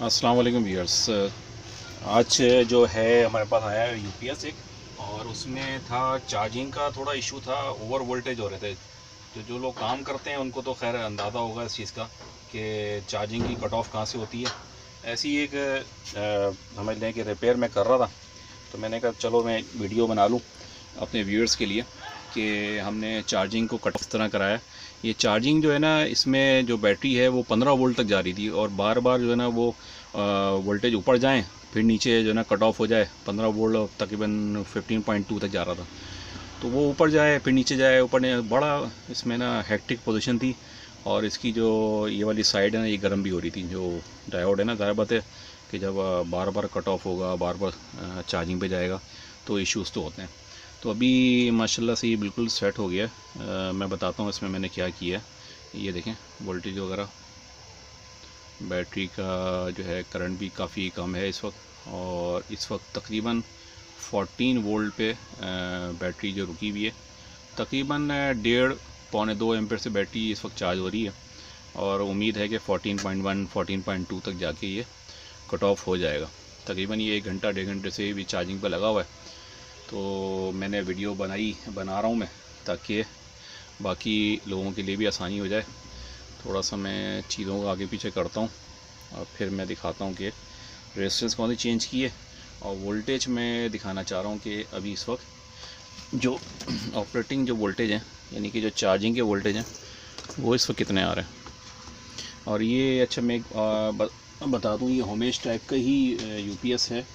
अस्सलाम वालेकुम व्यूअर्स। आज जो है हमारे पास आया है यूपीएस एक, और उसमें था चार्जिंग का थोड़ा इशू था, ओवर वोल्टेज हो रहे थे। जो लोग काम करते हैं उनको तो खैर अंदाज़ा होगा इस चीज़ का कि चार्जिंग की कट ऑफ कहाँ से होती है। ऐसी एक समझ लें कि रिपेयर मैं कर रहा था, तो मैंने कहा चलो मैं वीडियो बना लूँ अपने व्यूअर्स के लिए कि हमने चार्जिंग को कट ऑफ तरह कराया। ये चार्जिंग जो है ना, इसमें जो बैटरी है वो 15 वोल्ट तक जा रही थी, और बार बार जो है ना वो वोल्टेज ऊपर जाएं फिर नीचे जो है ना कट ऑफ हो जाए। 15 वोल्ट तकरीबन 15.2 तक जा रहा था, तो वो ऊपर जाए फिर नीचे जाए ऊपर ने, बड़ा इसमें ना हेक्टिक पोजीशन थी। और इसकी जो ये वाली साइड है ना, ये गर्म भी हो रही थी। जो डायोड है ना, ज़ाहिर बात है कि जब बार बार कट ऑफ होगा, बार बार चार्जिंग पे जाएगा तो इश्यूज़ तो होते हैं। तो अभी माशाल्लाह से ये बिल्कुल सेट हो गया है। मैं बताता हूँ इसमें मैंने क्या किया है। ये देखें वोल्टेज वगैरह, बैटरी का जो है करंट भी काफ़ी कम है इस वक्त, और इस वक्त तकरीबन 14 वोल्ट पे बैटरी जो रुकी हुई है। तकरीबन 1.5 पौने 2 एम्पेयर से बैटरी इस वक्त चार्ज हो रही है, और उम्मीद है कि 14.1 14.2 तक जाके ये कट ऑफ हो जाएगा। तकरीबन ये 1 घंटा 1.5 घंटे से भी चार्जिंग पर लगा हुआ है। तो मैंने वीडियो बना रहा हूँ मैं, ताकि बाकी लोगों के लिए भी आसानी हो जाए। थोड़ा सा मैं चीज़ों को आगे पीछे करता हूँ और फिर मैं दिखाता हूँ कि रेजिस्टेंस कौन सी चेंज की है, और वोल्टेज मैं दिखाना चाह रहा हूँ कि अभी इस वक्त जो ऑपरेटिंग जो वोल्टेज हैं, यानी कि जो चार्जिंग के वोल्टेज हैं, वो इस वक्त कितने आ रहे हैं। और ये अच्छा मैं बता दूँ, ये होमेश टाइप का ही यूपीएस है।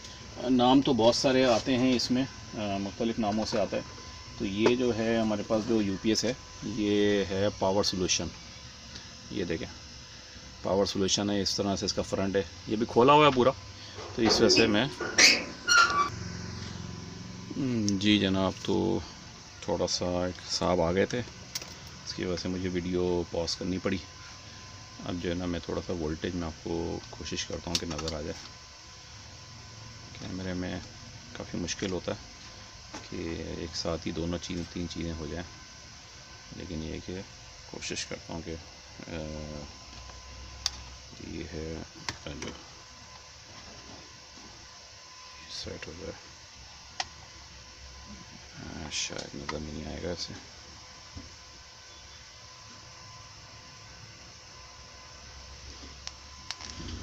नाम तो बहुत सारे आते हैं इसमें, मुख्तलिफ़ नामों से आता है। तो ये जो है हमारे पास जो यूपीएस है, ये है पावर सोल्यूशन। ये देखें पावर सोल्यूशन है, इस तरह से इसका फ्रंट है। ये भी खोला हुआ है पूरा, तो इस वजह से मैं जी जनाब, तो थोड़ा सा एक साहब आ गए थे, इसकी वजह से मुझे वीडियो पॉज करनी पड़ी। अब जो है ना मैं थोड़ा सा वोल्टेज में आपको कोशिश करता हूँ कि नज़र आ जाए। कैमरे में काफ़ी मुश्किल होता है कि एक साथ ही दोनों तीन चीज़ें हो जाएं, लेकिन ये कि कोशिश करता हूँ कि ये है जो सेट हो जाए। शायद नज़र नहीं आएगा ऐसे।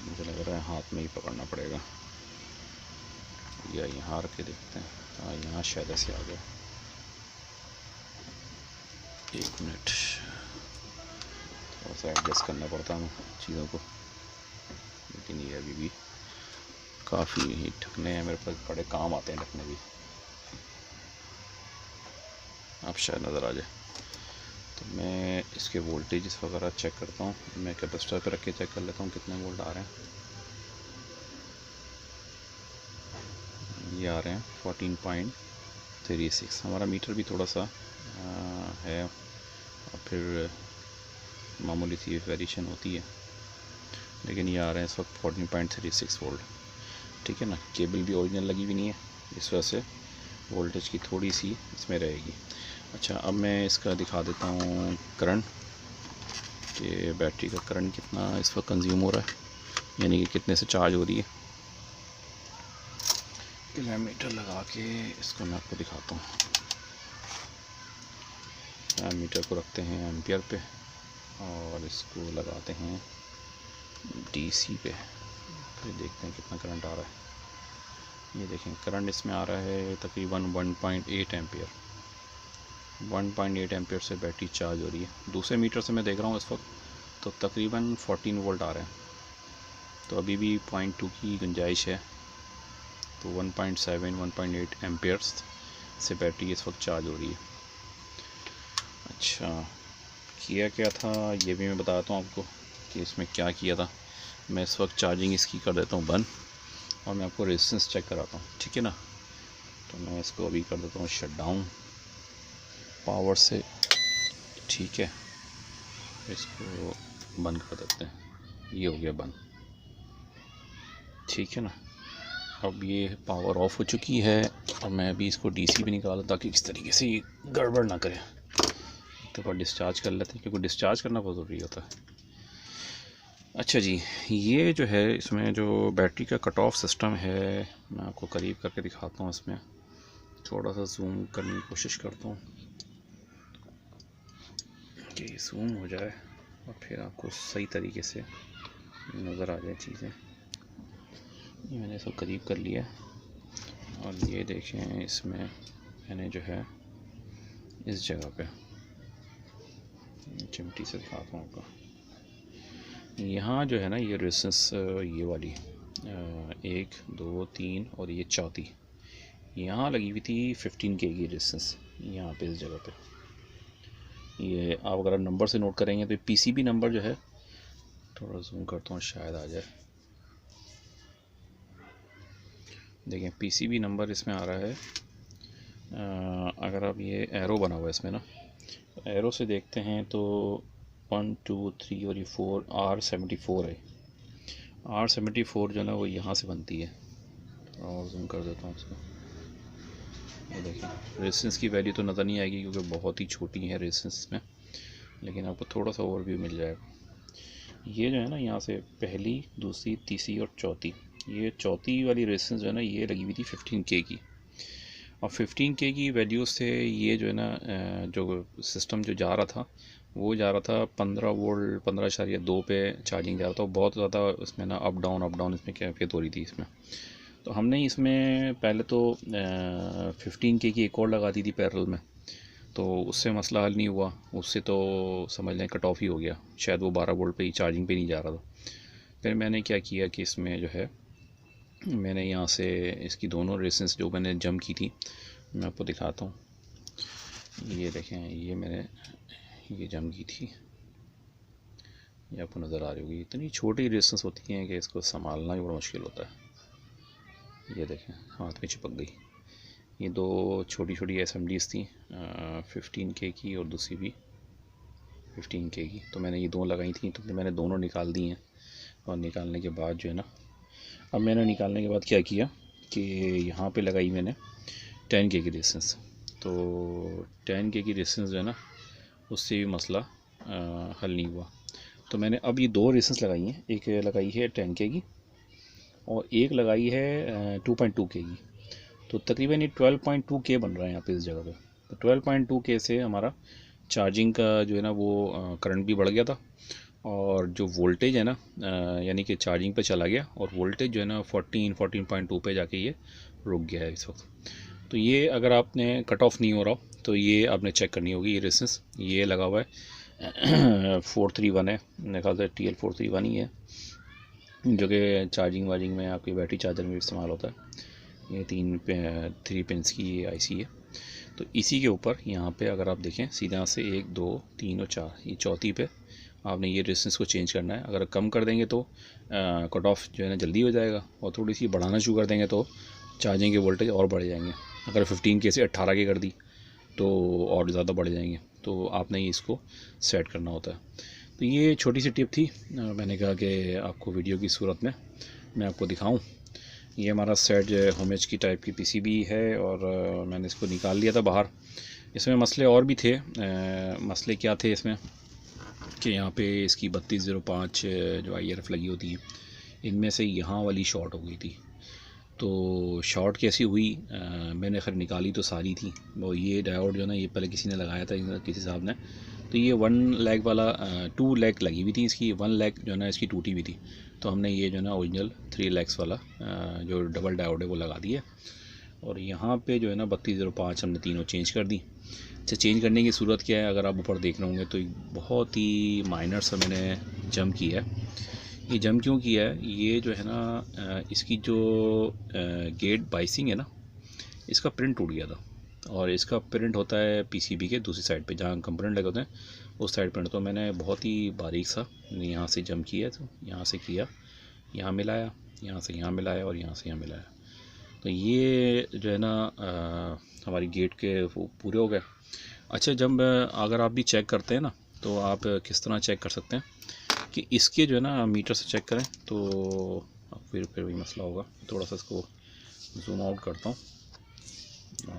मुझे लग रहा है हाथ में ही पकड़ना पड़ेगा, या यहाँ रख के देखते हैं। हाँ, यहाँ शायद ऐसे आ गया। 1 मिनट, थोड़ा सा एडजस्ट करना पड़ता है चीज़ों को, लेकिन ये अभी भी काफ़ी ही ढकने हैं मेरे पास, बड़े काम आते हैं ढकने भी। अब शायद नज़र आ जाए। तो मैं इसके वोल्टेज वगैरह चेक करता हूँ। मैं कैपेसिटर पे रख के चेक कर लेता हूँ कितने वोल्ट आ रहे हैं। ये आ रहे हैं 14.36। हमारा मीटर भी थोड़ा सा है, और फिर मामूली सी वेरिएशन होती है, लेकिन ये आ रहे हैं इस वक्त 14.36 वोल्ट। ठीक है ना, केबल भी ओरिजिनल लगी हुई नहीं है, इस वजह से वोल्टेज की थोड़ी सी इसमें रहेगी। अच्छा, अब मैं इसका दिखा देता हूँ करंट, कि बैटरी का करंट कितना इस वक्त कंज्यूम हो रहा है, यानी कि कितने से चार्ज हो रही है। किलोमीटर लगा के इसको मैं आपको दिखाता हूँ। मीटर को रखते हैं एम्पियर पे, और इसको लगाते हैं डीसी पे, फिर देखते हैं कितना करंट आ रहा है। ये देखें करंट इसमें आ रहा है तकरीबन 1.8 एम्पियर। 1.8 एम्पियर से बैटरी चार्ज हो रही है। दूसरे मीटर से मैं देख रहा हूँ इस वक्त, तो तकरीबन 14 वोल्ट आ रहे हैं। तो अभी भी 0.2 की गुंजाइश है, तो 1.7 1.8 एम्पियर्स से बैटरी इस वक्त चार्ज हो रही है। अच्छा, किया क्या था ये भी मैं बताता हूँ आपको कि इसमें क्या किया था। मैं इस वक्त चार्जिंग इसकी कर देता हूँ बंद, और मैं आपको रेजिस्टेंस चेक कराता हूँ, ठीक है ना। तो मैं इसको अभी कर देता हूँ शट डाउन पावर से, ठीक है। इसको बंद कर देते हैं, ये हो गया बंद, ठीक है ना। अब ये पावर ऑफ हो चुकी है, और मैं अभी इसको डीसी भी निकाला ताकि इस तरीके से ये गड़बड़ ना करे। तो पर डिस्चार्ज कर लेते हैं, क्योंकि डिस्चार्ज करना बहुत ज़रूरी होता है। अच्छा जी, ये जो है इसमें जो बैटरी का कट ऑफ सिस्टम है, मैं आपको करीब करके दिखाता हूँ। इसमें थोड़ा सा जूम करने की कोशिश करता हूँ कि जूम हो जाए और फिर आपको सही तरीके से नज़र आ जाए चीज़ें। ये मैंने सब करीब कर लिया और ये देखें, इसमें मैंने जो है इस जगह पे चिमटी से दिखाता हूँ आपको। यहाँ जो है ना ये रेजिस्टेंस, ये वाली 1 2 3 और ये चौथी यहाँ लगी हुई थी 15K की रेजिस्टेंस यहाँ पे इस जगह पे। ये आप अगर नंबर से नोट करेंगे तो PCB नंबर जो है, थोड़ा जूम करता हूँ शायद आ जाए। देखें PCB नंबर इसमें आ रहा है। अगर आप ये एरो बना हुआ है इसमें ना, एरो से देखते हैं तो 1 2 3 और ये 4 R74 है। R74 जो है ना वो यहाँ से बनती है। और जूम कर देता हूँ उसको। ये देखिए रेजिस्टेंस की वैल्यू तो नज़र नहीं आएगी क्योंकि बहुत ही छोटी है रेजिस्टेंस में, लेकिन आपको थोड़ा सा ओवरव्यू मिल जाएगा। ये जो है ना यहाँ से पहली, दूसरी, तीसरी और चौथी, ये चौथी वाली रेजिस्टेंस जो है ना ये लगी हुई थी 15K की। और 15K की वैल्यू से ये जो है ना जो सिस्टम जो जा रहा था वो जा रहा था 15 वोल्ट 15.2 पे चार्जिंग जा रहा था। बहुत ज़्यादा इसमें ना अप डाउन इसमें कैफियत हो रही थी इसमें। तो हमने इसमें पहले तो 15K की एक और लगा दी थी पैरेलल में, तो उससे मसला हल नहीं हुआ। उससे तो समझ लें कट ऑफ ही हो गया, शायद वो 12 वोल्ट पे ही चार्जिंग पे नहीं जा रहा था। फिर मैंने क्या किया कि इसमें जो है मैंने यहाँ से इसकी दोनों रेजिस्टेंस जो मैंने जम की थी मैं आपको दिखाता हूँ। ये देखें, ये मैंने ये जम की थी, ये आपको नज़र आ रही होगी। इतनी छोटी रेजिस्टेंस होती हैं कि इसको संभालना भी बड़ा मुश्किल होता है। ये देखें हाथ में चिपक गई। ये दो छोटी छोटी असेंबलीज थी 15K की और दूसरी भी 15K की। तो मैंने ये दो लगाई थी, तो मैंने दोनों निकाल दी हैं। और निकालने के बाद जो है ना, अब मैंने निकालने के बाद क्या किया कि यहाँ पे लगाई मैंने 10K की रेजिस्टेंस। तो 10K की रेजिस्टेंस जो है ना उससे भी मसला हल नहीं हुआ। तो मैंने अब ये दो रेजिस्टेंस लगाई हैं, एक लगाई है 10K की और एक लगाई है 2.2K की। तो तकरीबन ये 12.2K बन रहा है यहाँ पे इस जगह पे। तो 12.2K से हमारा चार्जिंग का जो है ना वो करंट भी बढ़ गया था और जो वोल्टेज है ना यानी कि चार्जिंग पे चला गया और वोल्टेज जो है ना 14.2 पे जाके ये रुक गया है इस वक्त। तो ये अगर आपने कट ऑफ नहीं हो रहा तो ये आपने चेक करनी होगी। ये रेजिस्टेंस ये लगा हुआ है 431 है, मेरे ख्याल से TL431 ही है, जो कि चार्जिंग वार्जिंग में आपकी बैटरी चार्जर में भी इस्तेमाल होता है। ये 3 पिन्स की ये IC है। तो इसी के ऊपर यहाँ पे अगर आप देखें सीधा से 1 2 3 और 4, ये चौथी पे आपने ये रेजिस्टेंस को चेंज करना है। अगर कम कर देंगे तो कट ऑफ जो है ना जल्दी हो जाएगा, और थोड़ी सी बढ़ाना शुरू कर देंगे तो चार्जिंग के वोल्टेज और बढ़ जाएंगे। अगर 15K से 18K कर दी तो और ज़्यादा बढ़ जाएंगे। तो आपने इसको सेट करना होता है। तो ये छोटी सी टिप थी, मैंने कहा कि आपको वीडियो की सूरत में मैं आपको दिखाऊं। ये हमारा सेट जो है होमेज की टाइप की PCB है और मैंने इसको निकाल लिया था बाहर। इसमें मसले और भी थे। मसले क्या थे इसमें कि यहाँ पे इसकी 3205 जो IRF लगी होती है, इनमें से यहाँ वाली शॉर्ट हो गई थी। तो शॉर्ट कैसी हुई, मैंने खैर निकाली तो सारी थी। वो ये डायोड जो है ना ये पहले किसी ने लगाया था, किसी साहब ने। तो ये 1 लैग वाला 2 लैग लगी हुई थी इसकी, 1 लैग जो है ना इसकी टूटी हुई थी। तो हमने ये जो है ना ओरिजिनल 3 लैग्स वाला जो डबल डायोड है वो लगा दिया। और यहाँ पे जो है ना 3205 हमने तीनों चेंज कर दी। अच्छा, चेंज करने की सूरत क्या है, अगर आप ऊपर देख रहे होंगे तो बहुत ही माइनर सा मैंने जम किया है। ये जम क्यों किया है, ये जो है ना इसकी जो गेट बाइसिंग है ना, इसका प्रिंट टूट गया था। और इसका प्रिंट होता है PCB के दूसरी साइड पे, जहाँ कंपोनेंट लगे होते हैं उस साइड प्रिंट। तो मैंने बहुत ही बारीक सा यहाँ से जम किया, तो यहाँ से किया, यहाँ मिलाया, यहाँ से यहाँ मिलाया और यहाँ से यहाँ मिलाया। तो ये जो है ना हमारी गेट के वो पूरे हो गए। अच्छा, जब अगर आप भी चेक करते हैं ना तो आप किस तरह चेक कर सकते हैं कि इसके जो है ना मीटर से चेक करें तो फिर वही मसला होगा। थोड़ा सा इसको जूम आउट करता हूँ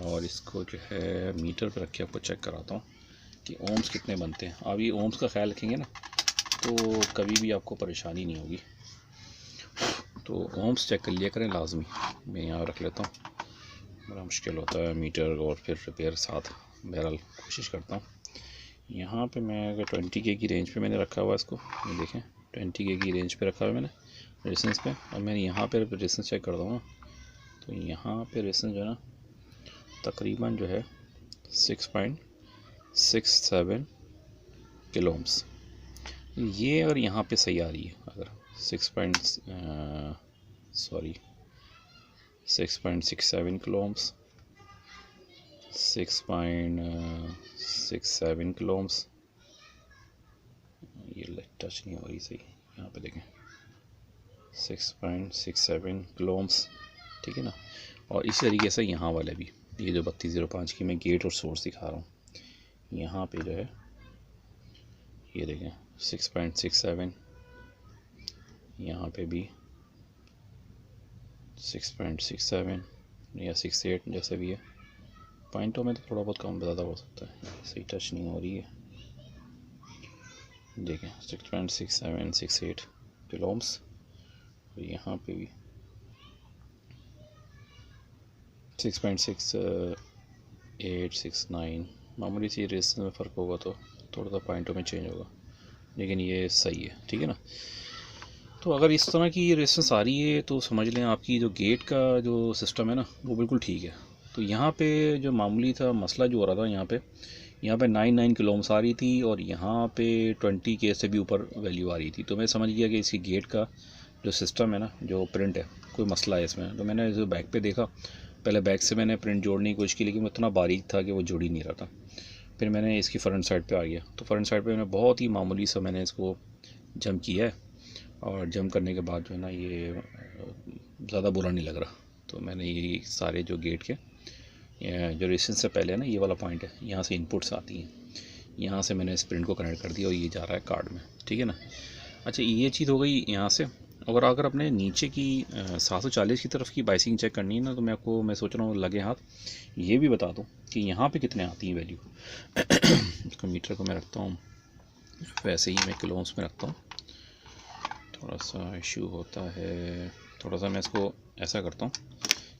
और इसको जो है मीटर पर रख के आपको चेक कराता हूँ कि ओम्स कितने बनते हैं। आप ये ओम्स का ख्याल रखेंगे ना तो कभी भी आपको परेशानी नहीं होगी। तो ओम्स चेक कर लिया करें लाजमी। मैं यहाँ रख लेता हूँ, बड़ा मुश्किल होता है मीटर और फिर रिपेयर साथ, बहरहाल कोशिश करता हूँ। यहाँ पे मैं अगर 20 के की रेंज पे मैंने रखा हुआ है इसको, ये देखें 20 के की रेंज पे रखा हुआ है मैंने रेजिस्टेंस पे। और मैंने यहाँ पे रेजिस्टेंस चेक कर दूँगा, तो यहाँ पे रेजिस्टेंस जो है ना तकरीबन जो है 6.67 किलो ओम्स। ये अगर यहाँ पे सही आ रही है, अगर 6.67 किलो ओम्स, 6.67 किलो ओम्स, ये टच नहीं हो रही सही, यहाँ पे देखें 6.67 किलो ओम्स, ठीक है ना। और इसी तरीके से यहाँ वाले भी, ये जो 3205 की मैं गेट और सोर्स दिखा रहा हूँ, यहाँ पे जो है ये देखें 6.67, यहाँ पे भी 6.67 या 68 जैसे भी है। पॉइंटों में तो थोड़ा बहुत कम ज़्यादा हो सकता है, सही टच नहीं हो रही है। देखें 6.67 68 किलो ओम्स, और यहाँ पे भी 6.68 69। मामूली सी रेस में फ़र्क होगा तो थोड़ा सा पॉइंटों में चेंज होगा, लेकिन ये सही है, ठीक है ना। तो अगर इस तरह की रेजिस्टेंस आ रही है तो समझ लें आपकी जो गेट का जो सिस्टम है ना वो बिल्कुल ठीक है। तो यहाँ पे जो मामूली था मसला जो हो रहा था, यहाँ पे 9 किलो ओम्स आ रही थी और यहाँ पे 20 के से भी ऊपर वैल्यू आ रही थी। तो मैं समझ गया कि इसकी गेट का जो सिस्टम है ना, जो प्रिंट है, कोई मसला है इसमें। तो मैंने जो बैक पे देखा, पहले बैक से मैंने प्रिंट जोड़ने की कोशिश की, लेकिन इतना बारीक था कि वो जुड़ ही नहीं रहा था। फिर मैंने इसकी फ्रंट साइड पे आ गया, तो फ्रंट साइड पे मैंने बहुत ही मामूली सा मैंने इसको जम किया है, और जम करने के बाद जो है ना ये ज़्यादा बुरा नहीं लग रहा। तो मैंने ये सारे जो गेट के जो रेजिस्टेंस से पहले है ना, ये वाला पॉइंट है, यहाँ से इनपुट्स आती हैं, यहाँ से मैंने इस प्रिंट को कनेक्ट कर दिया और ये जा रहा है कार्ड में, ठीक है ना। अच्छा, ये चीज़ हो गई यहाँ से। और अगर अपने नीचे की 740 की तरफ की बाइसिंग चेक करनी है ना, तो मैं सोच रहा हूँ लगे हाथ ये भी बता दूँ कि यहाँ पे कितने आती है वैल्यू। इसको मीटर को मैं रखता हूँ वैसे ही, मैं किलो ओम्स में रखता हूँ। थोड़ा सा इशू होता है, थोड़ा सा मैं इसको ऐसा करता हूँ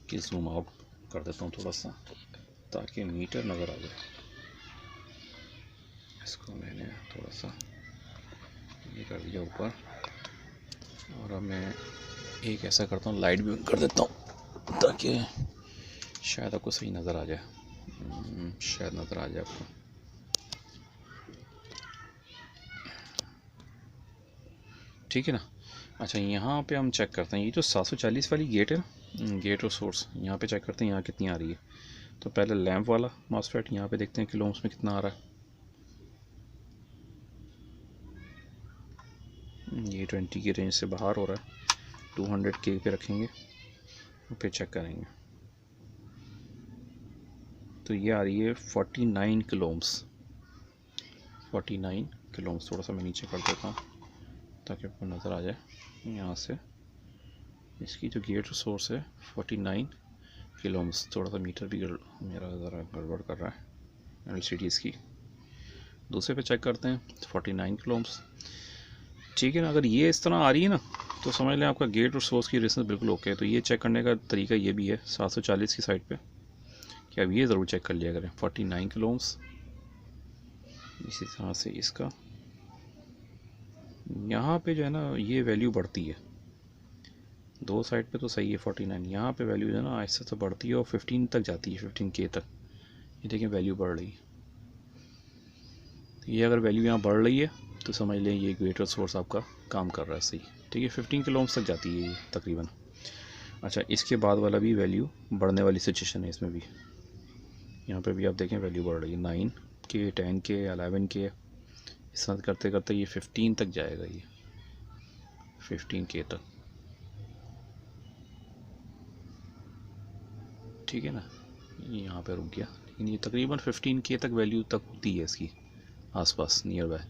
कि जूम आउट कर देता हूँ थोड़ा सा, ताकि मीटर नज़र आ जाए। इसको मैंने थोड़ा सा ये कर दिया ऊपर, और अब मैं एक ऐसा करता हूँ, लाइट भी कर देता हूँ ताकि शायद आपको सही नज़र आ जाए। शायद नज़र आ जाए आपको। ठीक है ना। अच्छा, यहाँ पे हम चेक करते हैं, ये जो 740 वाली गेट है, गेट और सोर्स, यहाँ पे चेक करते हैं यहाँ कितनी आ रही है। तो पहले लैंप वाला मॉसफेट यहाँ पे देखते हैं किलो ओम्स में कितना आ रहा है। ये 20 की रेंज से बाहर हो रहा है, 200 के पे रखेंगे और फिर चेक करेंगे। तो ये आ रही है 49 किलो ओम्स, 49 किलो ओम्स। थोड़ा सा मैं नीचे कर देता हूँ ताकि आपको नज़र आ जाए। यहाँ से इसकी जो गेट सोर्स है 49 किलो ओम्स। थोड़ा सा मीटर भी मेरा ज़रा गड़बड़ कर रहा है, LCD इसकी। दूसरे पे चेक करते हैं 49 किलो ओम्स, ठीक है ना। अगर ये इस तरह आ रही है ना, तो समझ लें आपका गेट और सोर्स की रेजिस्टेंस बिल्कुल ओके है। तो ये चेक करने का तरीका ये भी है 740 की साइड पे, कि अब ये ज़रूर चेक कर लिया करें 49 किलो ओम्स। इसी तरह से इसका यहाँ पे जो है ना ये वैल्यू बढ़ती है, दो साइड पे तो सही है 49, यहाँ पे वैल्यू जो है ना ऐसे तो बढ़ती है और 15 तक जाती है, 15 के तक। ये देखिए वैल्यू बढ़ रही है। तो ये अगर वैल्यू यहाँ बढ़ रही है तो समझ लें ये ग्रेटर सोर्स आपका काम कर रहा है सही, ठीक है। 15 किलो ओम्स तक जाती है ये तकरीबन। अच्छा, इसके बाद वाला भी वैल्यू बढ़ने वाली सिचुएशन है इसमें भी। यहाँ पे भी आप देखें वैल्यू बढ़ रही है, 9 के, 10 के, 11 के, इस तरह करते करते ये 15 तक जाएगा, ये 15 के तक, ठीक है ना। यहाँ पे रुक गया, लेकिन ये तकरीबन 15 के तक वैल्यू तक होती है इसकी, आसपास नियर बाय।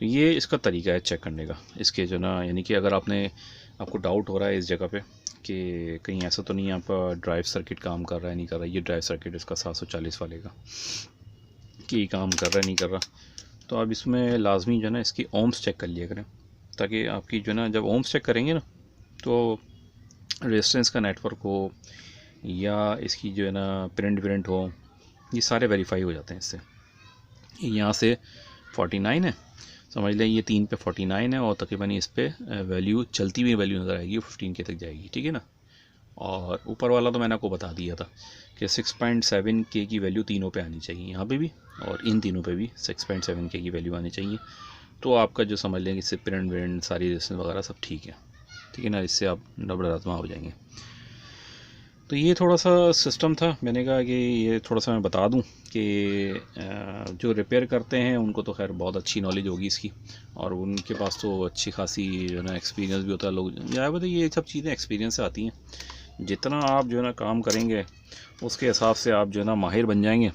तो ये इसका तरीका है चेक करने का इसके जो ना, यानी कि अगर आपको डाउट हो रहा है इस जगह पे कि कहीं ऐसा तो नहीं है आपका ड्राइव सर्किट काम कर रहा है नहीं कर रहा है, ये ड्राइव सर्किट इसका 740 वाले का कि काम कर रहा है नहीं कर रहा, तो आप इसमें लाजमी जो है ना इसकी ओम्स चेक कर लिया करें, ताकि आपकी जो है ना जब ओम्स चेक करेंगे ना तो रेजिस्टेंस का नेटवर्क हो या इसकी जो है ना प्रिंट हो, ये सारे वेरीफाई हो जाते हैं इससे। यहाँ से 49 है, समझ लें ये 3 पे 49 है और तकरीबन इस पे वैल्यू चलती हुई वैल्यू नज़र आएगी, 15 के तक जाएगी, ठीक है ना। और ऊपर वाला तो मैंने आपको बता दिया था कि 6.7 के की वैल्यू तीनों पे आनी चाहिए, यहाँ पे भी और इन तीनों पे भी 6.7 के की वैल्यू आनी चाहिए। तो आपका जो समझ लें कि इससे प्रिंट विंट सारी रेजिस्टेंस वगैरह सब ठीक है ना, इससे आप डबल राजमा हो जाएंगे। तो ये थोड़ा सा सिस्टम था, मैंने कहा कि ये थोड़ा सा मैं बता दूं कि जो रिपेयर करते हैं उनको तो खैर बहुत अच्छी नॉलेज होगी इसकी, और उनके पास तो अच्छी खासी जो है ना एक्सपीरियंस भी होता है। लोग या बताइए ये सब चीज़ें एक्सपीरियंस से आती हैं। जितना आप जो है ना काम करेंगे उसके हिसाब से आप जो है ना माहिर बन जाएंगे,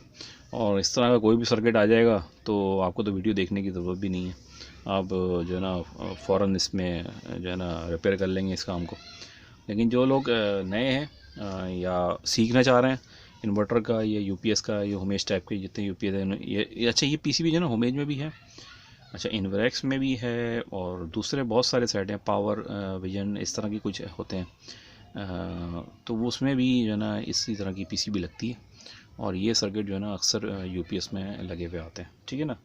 और इस तरह का कोई भी सर्किट आ जाएगा तो आपको तो वीडियो देखने की ज़रूरत भी नहीं है, आप जो है ना फ़ौरन इसमें जो है ना रिपेयर कर लेंगे इस काम को। लेकिन जो लोग नए हैं या सीखना चाह रहे हैं इन्वर्टर का या यूपीएस का, ये होमेज टाइप के जितने यूपीएस हैं ये अच्छा ये पीसीबी जो है ना होमेज में भी है, अच्छा इन्वरेक्स में भी है, और दूसरे बहुत सारे सेट हैं, पावर विजन इस तरह की कुछ होते हैं, तो वो उसमें भी जो है ना इसी तरह की पीसीबी लगती है। और ये सर्किट जो है ना अक्सर यूपीएस में लगे हुए आते हैं, ठीक है ना।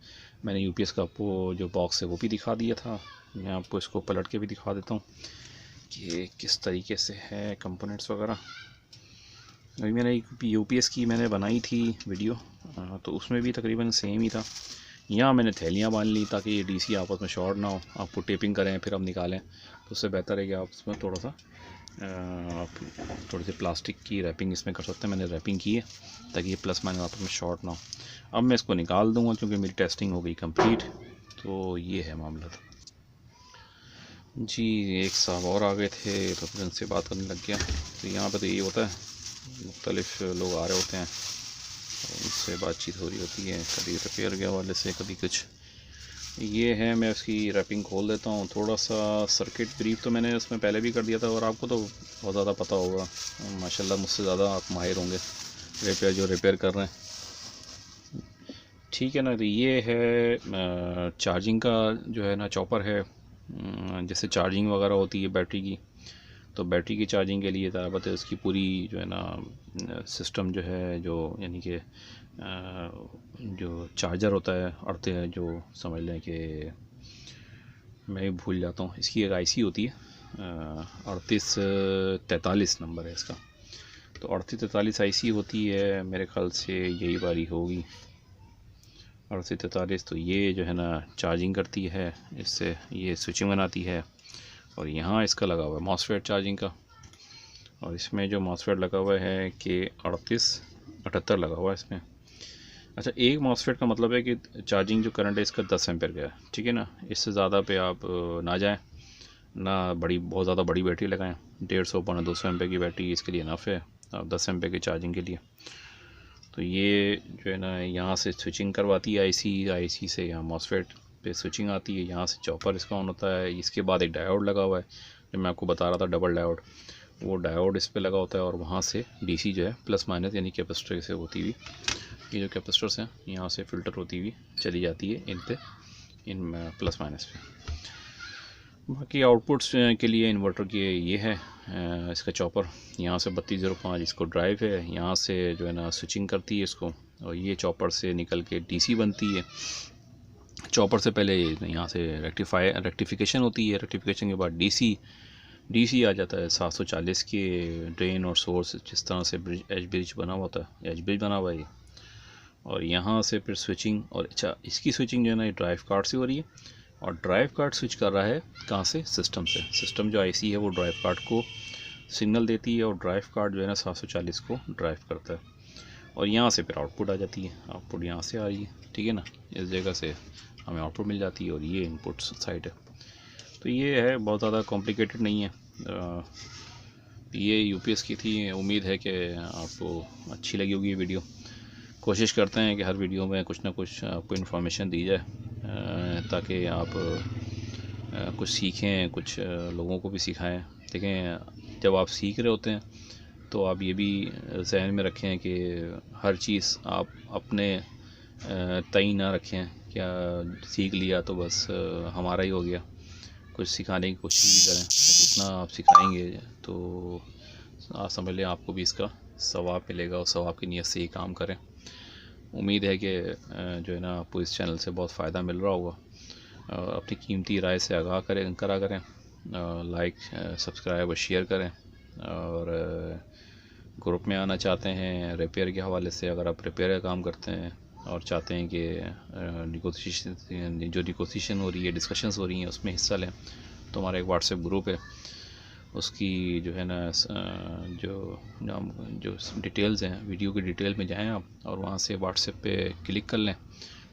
मैंने यूपीएस का आपको जो बॉक्स है वो भी दिखा दिया था, मैं आपको इसको पलट के भी दिखा देता हूँ कि किस तरीके से है कंपोनेंट्स वगैरह। अभी मैंने एक यूपीएस की मैंने बनाई थी वीडियो, तो उसमें भी तकरीबन सेम ही था। यहाँ मैंने थैलियाँ बांध ली ताकि ये डीसी आपस में शॉर्ट ना हो, आपको टेपिंग करें फिर आप निकालें तो उससे बेहतर है कि आप उसमें थोड़ा सा आप थोड़ी सी प्लास्टिक की रैपिंग इसमें कर सकते हैं। मैंने रैपिंग की है ताकि ये प्लस माइनस आपस में शॉर्ट ना हो। अब मैं इसको निकाल दूँगा क्योंकि मेरी टेस्टिंग हो गई कंप्लीट। तो ये है मामला था जी। एक साहब और आ गए थे तो फिर उनसे बात करने लग गया। तो यहाँ पे तो ये होता है, मुख्तलिफ लोग आ रहे होते हैं और उनसे बातचीत हो रही होती है, कभी रिपेयर के हवाले से कभी कुछ। ये है, मैं उसकी रैपिंग खोल देता हूँ। थोड़ा सा सर्किट ब्रीफ तो मैंने उसमें पहले भी कर दिया था और आपको तो बहुत ज़्यादा पता होगा, माशाल्लाह मुझसे ज़्यादा आप माहिर होंगे रिपेयर कर रहे हैं, ठीक है ना। तो ये है चार्जिंग का जो है ना चॉपर है, जैसे चार्जिंग वगैरह होती है बैटरी की, तो बैटरी की चार्जिंग के लिए तरबत है उसकी पूरी जो है ना सिस्टम जो है, जो यानी कि जो चार्जर होता है अर्थ है, जो समझ लें कि मैं भी भूल जाता हूँ, इसकी एक आईसी होती है 3843 नंबर है इसका। तो 3843 आईसी होती है, मेरे ख्याल से यही वाली होगी 3843। तो ये जो है ना चार्जिंग करती है, इससे ये स्विचिंग बनाती है। और यहाँ इसका लगा हुआ है मॉसफेट चार्जिंग का, और इसमें जो मॉसफेट लगा हुआ है कि 3878 लगा हुआ है इसमें। अच्छा, एक मॉसफेट का मतलब है कि चार्जिंग जो करंट है इसका 10 एम्पेयर का है, ठीक है ना। इससे ज़्यादा पे आप ना जाएं, ना बहुत ज़्यादा बड़ी बैटरी लगाएं। 150 पौने 200 एम्पेयर की बैटरी इसके लिए इनफ है, आप 10 एम्पेयर की चार्जिंग के लिए। तो ये जो है ना यहाँ से स्विचिंग करवाती है आईसी से, यहाँ मॉसफेट पे स्विचिंग आती है, यहाँ से चॉपर इसका ऑन होता है। इसके बाद एक डायोड लगा हुआ है जो मैं आपको बता रहा था, डबल डायोड, वो डायोड इस पे लगा होता है, और वहाँ से डीसी जो है प्लस माइनस यानी कैपेसिटर से होती हुई, ये जो कैपेसिटर्स हैं यहाँ से फ़िल्टर होती हुई चली जाती है इन प्लस माइनस पे। बाकी आउटपुट्स के लिए इन्वर्टर के ये है इसका चॉपर, यहाँ से 3205 इसको ड्राइव है, यहाँ से जो है ना स्विचिंग करती है इसको, और ये चॉपर से निकल के डीसी बनती है। चॉपर से पहले यहाँ से रेक्टिफिकेशन होती है, रेक्टिफिकेशन के बाद डीसी आ जाता है 740 के ड्रेन और सोर्स, जिस तरह से एच ब्रिज बना हुआ होता है, एच ब्रिज बना हुआ है ये। और यहाँ से फिर स्विचिंग, और अच्छा इसकी स्विचिंग जो है ना ये ड्राइव कार्ड से हो रही है, और ड्राइव कार्ड स्विच कर रहा है कहाँ से, सिस्टम से। सिस्टम जो आईसी है वो ड्राइव कार्ड को सिग्नल देती है, और ड्राइव कार्ड जो है ना 740 को ड्राइव करता है, और यहाँ से फिर आउटपुट आ जाती है। आउटपुट यहाँ से आ रही है, ठीक है ना, इस जगह से हमें आउटपुट मिल जाती है, और ये इनपुट साइड है। तो ये है, बहुत ज़्यादा कॉम्प्लिकेटेड नहीं है। ये यूपीएस की थी, उम्मीद है कि आपको अच्छी लगी होगी ये वीडियो। कोशिश करते हैं कि हर वीडियो में कुछ ना कुछ आपको इन्फॉर्मेशन दी जाए, ताकि आप कुछ सीखें, कुछ लोगों को भी सिखाएं। देखें, जब आप सीख रहे होते हैं तो आप ये भी जहन में रखें कि हर चीज़ आप अपने तय ना रखें क्या सीख लिया तो बस हमारा ही हो गया। कुछ सिखाने की कोशिश भी करें, जितना आप सिखाएंगे तो आप समझ लें आपको भी इसका सवाब मिलेगा, और सवाब की नीयत से ही काम करें। उम्मीद है कि जो है ना आपको इस चैनल से बहुत फ़ायदा मिल रहा होगा। अपनी कीमती राय से आगाह करा करें, लाइक सब्सक्राइब और शेयर करें। और ग्रुप में आना चाहते हैं रिपेयर के हवाले से, अगर आप रिपेयर का काम करते हैं और चाहते हैं कि निगोशिएशन हो रही है, डिस्कशंस हो रही हैं, उसमें हिस्सा लें, तो हमारा एक व्हाट्सएप ग्रुप है, उसकी जो है ना जो डिटेल्स हैं, वीडियो की डिटेल में जाएं आप, और वहाँ से व्हाट्सएप पे क्लिक कर लें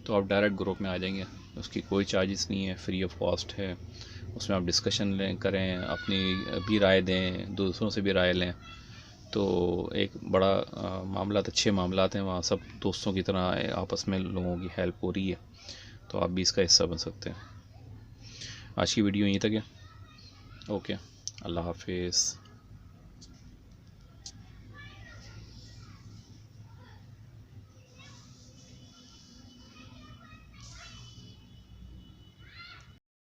तो आप डायरेक्ट ग्रुप में आ जाएंगे। उसकी कोई चार्जेस नहीं है, फ्री ऑफ कॉस्ट है। उसमें आप डिस्कशन करें, अपनी भी राय दें, दूसरों से भी राय लें। तो एक बड़ा मामलात, अच्छे मामलात हैं वहाँ, सब दोस्तों की तरह आपस में लोगों की हेल्प हो रही है, तो आप भी इसका हिस्सा बन सकते हैं। आज की वीडियो यहीं तक है। ओके, अल्लाह हाफिज़।